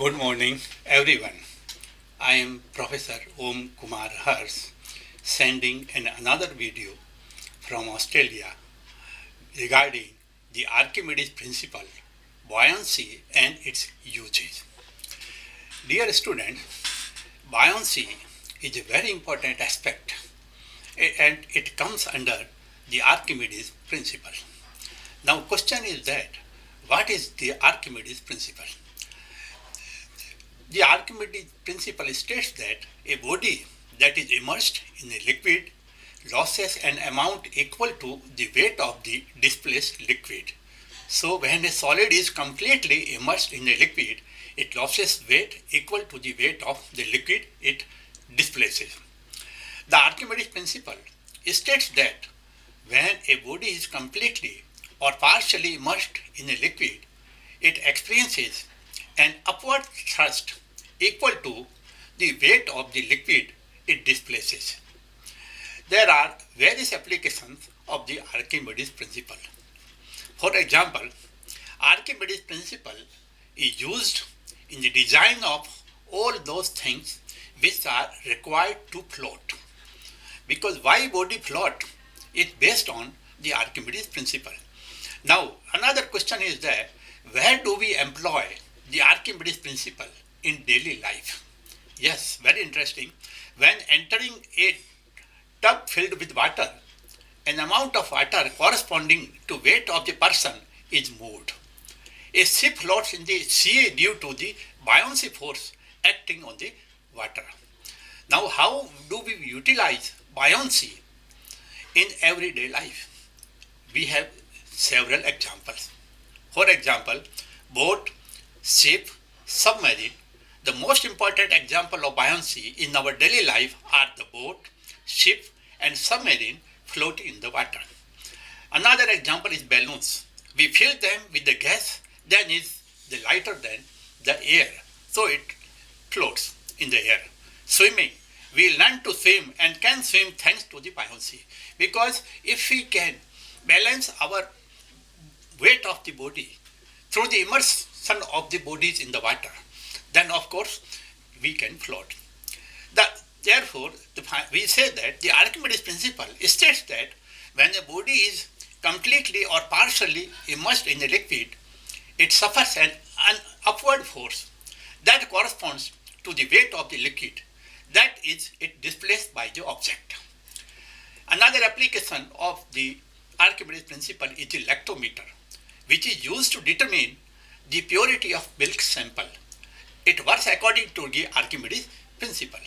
Good morning, everyone. I am Professor Om Kumar Hars, sending another video from Australia regarding the Archimedes principle, buoyancy and its uses. Dear students, buoyancy is a very important aspect and it comes under the Archimedes principle. Now, question is that what is the Archimedes principle? The Archimedes principle states that a body that is immersed in a liquid loses an amount equal to the weight of the displaced liquid. So when a solid is completely immersed in a liquid, it loses weight equal to the weight of the liquid it displaces. The Archimedes principle states that when a body is completely or partially immersed in a liquid, it experiences an upward thrust equal to the weight of the liquid it displaces. There are various applications of the Archimedes principle. For example, Archimedes principle is used in the design of all those things which are required to float. Because why body float is based on the Archimedes principle. Now, another question is that where do we employ the Archimedes principle in daily life? Yes, very interesting. When entering a tub filled with water, an amount of water corresponding to weight of the person is moved. A ship floats in the sea due to the buoyancy force acting on the water. Now, how do we utilize buoyancy in everyday life? We have several examples. For example, boat, ship, submarine. The most important example of buoyancy in our daily life are the boat, ship, and submarine floating in the water. Another example is balloons. We fill them with the gas, then is the lighter than the air, so it floats in the air. Swimming. We learn to swim and can swim thanks to the buoyancy, because if we can balance our weight of the body through the immersion of the bodies in the water, then of course we can float. Therefore, we say that the Archimedes principle states that when a body is completely or partially immersed in a liquid, it suffers an upward force that corresponds to the weight of the liquid, that is, it displaced by the object. Another application of the Archimedes principle is the lactometer, which is used to determine the purity of milk sample. It works according to the Archimedes principle.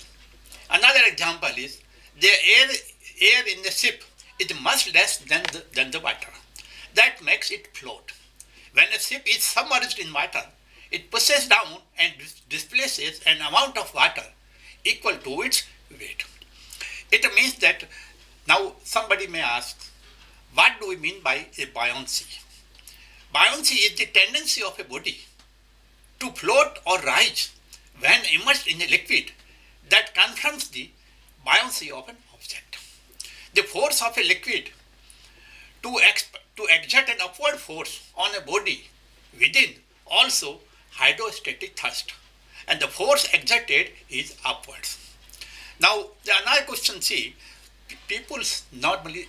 Another example is the air in the ship is much less than the water. That makes it float. When a ship is submerged in water, it pushes down and displaces an amount of water equal to its weight. It means that now somebody may ask, what do we mean by a buoyancy? Buoyancy is the tendency of a body to float or rise when immersed in a liquid that confirms the buoyancy of an object. The force of a liquid to exert an upward force on a body within also hydrostatic thrust, and the force exerted is upwards. Now, the another question, see, people normally,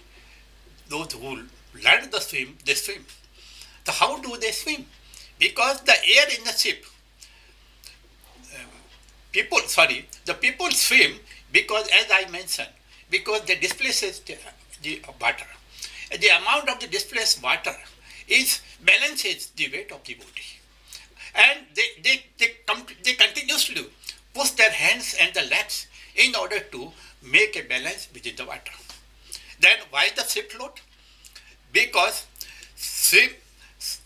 those who learn the swim, they swim. So how do they swim? Because the air in the ship, the people swim because, as I mentioned, because they displaces the water. The amount of the displaced water balances the weight of the body. And they continuously push their hands and the legs in order to make a balance within the water. Then why the ship float? Because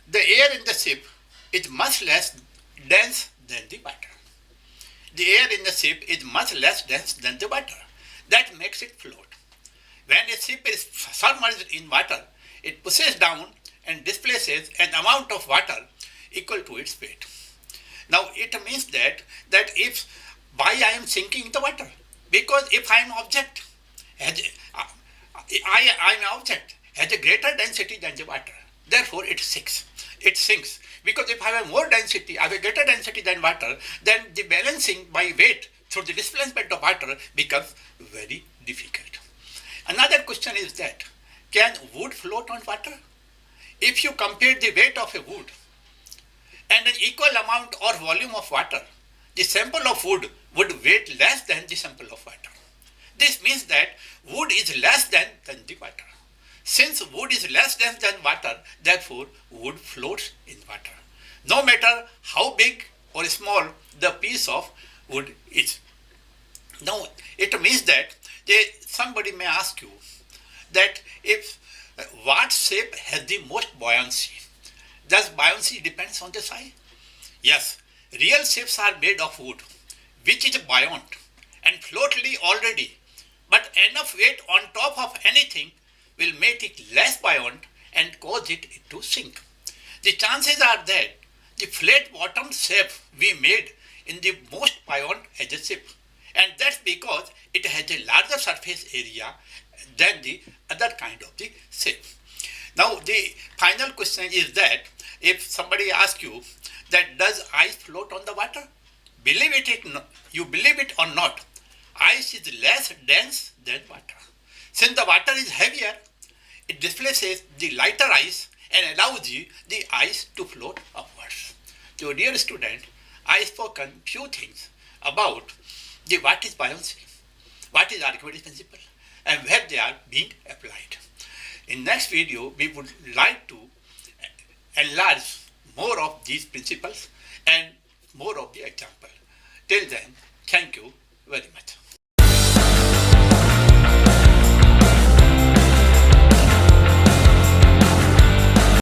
the air in the ship is much less dense than the water. The air in the ship is much less dense than the water. That makes it float. When a ship is submerged in water, it pushes down and displaces an amount of water equal to its weight. Now it means that if why I am sinking in the water? Because if I am object, I am object has a greater density than the water. Therefore, it sinks. Because if I have more density, I have a greater density than water, then the balancing by weight through the displacement of water becomes very difficult. Another question is that, can wood float on water? If you compare the weight of a wood and an equal amount or volume of water, the sample of wood would weight less than the sample of water. This means that wood is less than the water. Since wood is less than water, therefore wood floats in water, no matter how big or small the piece of wood is. Now, it means that somebody may ask you that if what shape has the most buoyancy? Does buoyancy depends on the size? Yes, real ships are made of wood, which is buoyant and floatly already, but enough weight on top of anything will make it less buoyant and cause it to sink. The chances are that the flat bottomed shape we made in the most buoyant as a ship, and that's because it has a larger surface area than the other kind of the shape. Now the final question is that if somebody asks you that does ice float on the water? You believe it or not, ice is less dense than water. Since the water is heavier, it displaces the lighter ice and allows the ice to float upwards. So dear student, I spoken few things about what is buoyancy, what is Archimedes principle, and where they are being applied. In next video, we would like to enlarge more of these principles and more of the example. Till then, thank you very much.